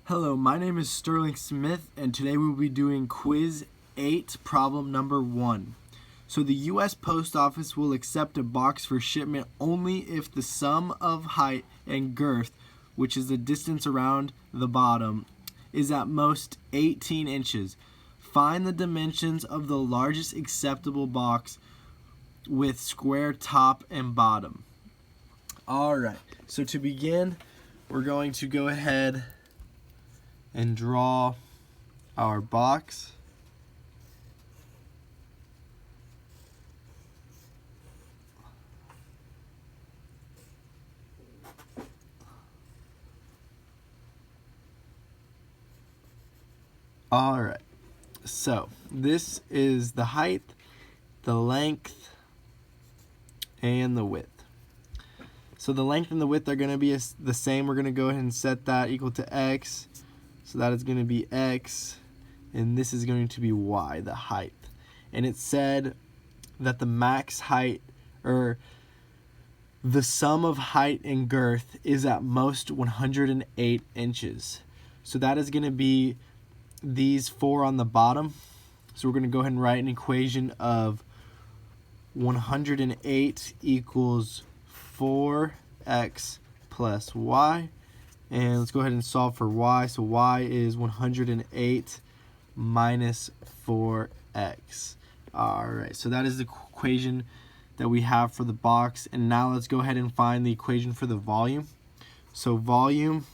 Hello, my name is Sterling Smith, and today we will be doing quiz 8, problem number 1. So the U.S. Post Office will accept a box for shipment only if the sum of height and girth, which is the distance around the bottom, is at most 18 inches. Find the dimensions of the largest acceptable box with square top and bottom. Alright, so to begin, we're going to go ahead and draw our box. Alright, so this is the height, the length, and the width. So the length and the width are going to be the same. We're going to go ahead and set that equal to x. So that is going to be x, and this is going to be y, the height. And it said that the max height, or the sum of height and girth, is at most 108 inches. So that is going to be these four on the bottom. So we're going to go ahead and write an equation of 108 equals 4x plus y. And let's go ahead and solve for y. So y is 108 minus 4x. Alright, so that is the equation that we have for the box. And now let's go ahead and find the equation for the volume. So volume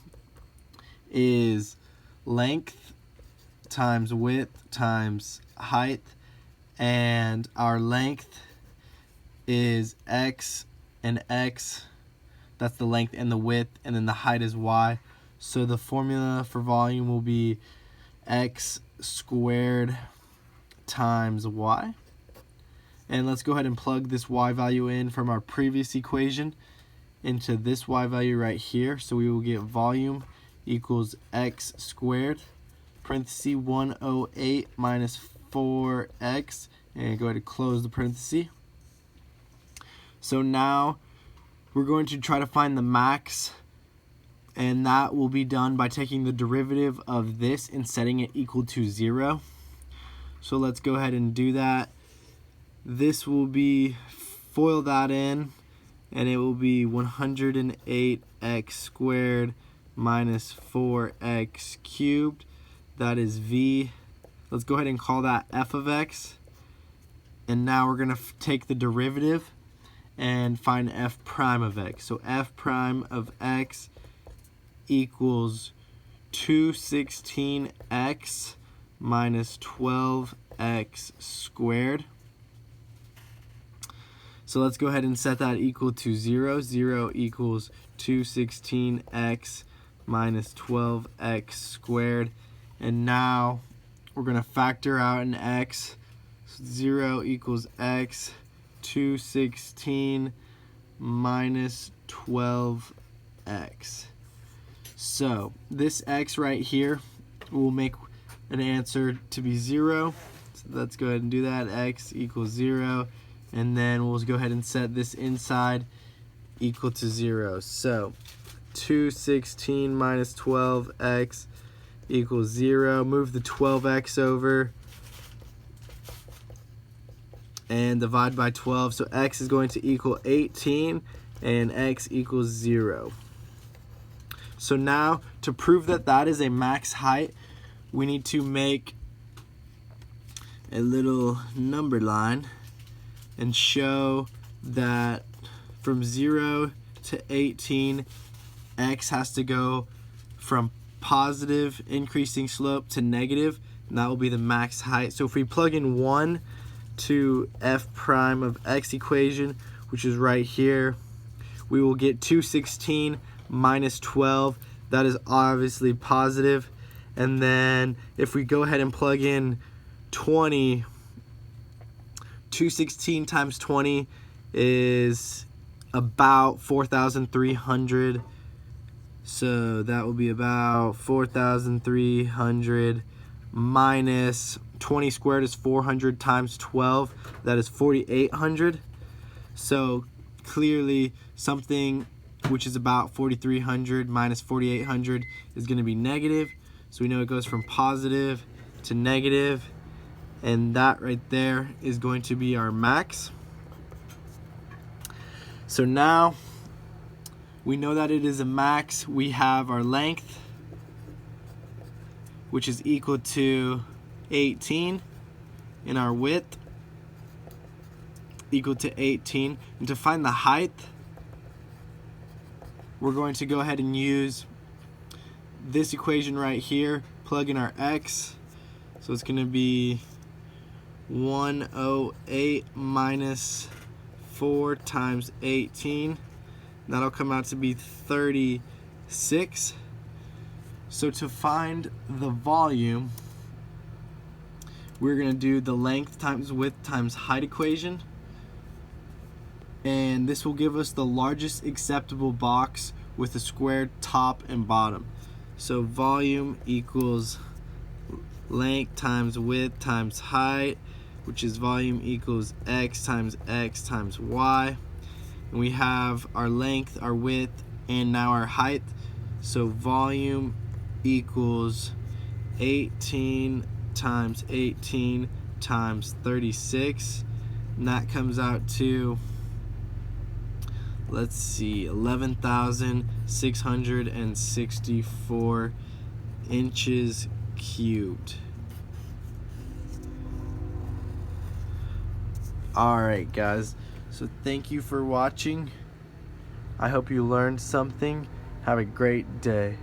is length times width times height. And our length is x, and x, that's the length and the width, and then the height is y. So the formula for volume will be x squared times y. And let's go ahead and plug this y value in from our previous equation into this y value right here. So we will get volume equals x squared, parenthesis 108 minus 4x, and go ahead and close the parenthesis. So now we're going to try to find the max, and that will be done by taking the derivative of this and setting it equal to 0. So let's go ahead and do that. This will be, FOIL that in, and it will be 108x squared minus 4x cubed. That is v. Let's go ahead and call that f of x. And now we're going to take the derivative and find f prime of x. So f prime of x equals 216x minus 12x squared. So let's go ahead and set that equal to 0. 0 equals 216x minus 12x squared. And now we're going to factor out an x. So 0 equals x. 216 minus 12x. So this x right here will make an answer to be 0. So let's go ahead and do that. X equals 0. And then we'll go ahead and set this inside equal to 0. So 216 minus 12x equals 0. Move the 12x over and divide by 12. So x is going to equal 18 and x equals 0. So now to prove that that is a max height, we need to make a little number line and show that from 0 to 18, x has to go from positive increasing slope to negative, and that will be the max height. So if we plug in 1 to f prime of x equation, which is right here, we will get 216 minus 12. That is obviously positive. And then if we go ahead and plug in 20, 216 times 20 is about 4,300. So that will be about 4,300 minus 20 squared is 400 times 12. That is 4,800. So clearly something which is about 4,300 minus 4,800 is going to be negative. So we know it goes from positive to negative, and that right there is going to be our max. So now we know that it is a max. We have our length, which is equal to 18, and our width equal to 18. And to find the height, we're going to go ahead and use this equation right here, plug in our x. So it's going to be 108 minus 4 times 18. That'll come out to be 36. So to find the volume, we're going to do the length times width times height equation. And this will give us the largest acceptable box with a squared top and bottom. So volume equals length times width times height, which is volume equals x times y. And we have our length, our width, and now our height. So volume equals 18 times 18 times 36. And that comes out to, let's see, 11,664 inches cubed. Alright guys, so thank you for watching. I hope you learned something. Have a great day.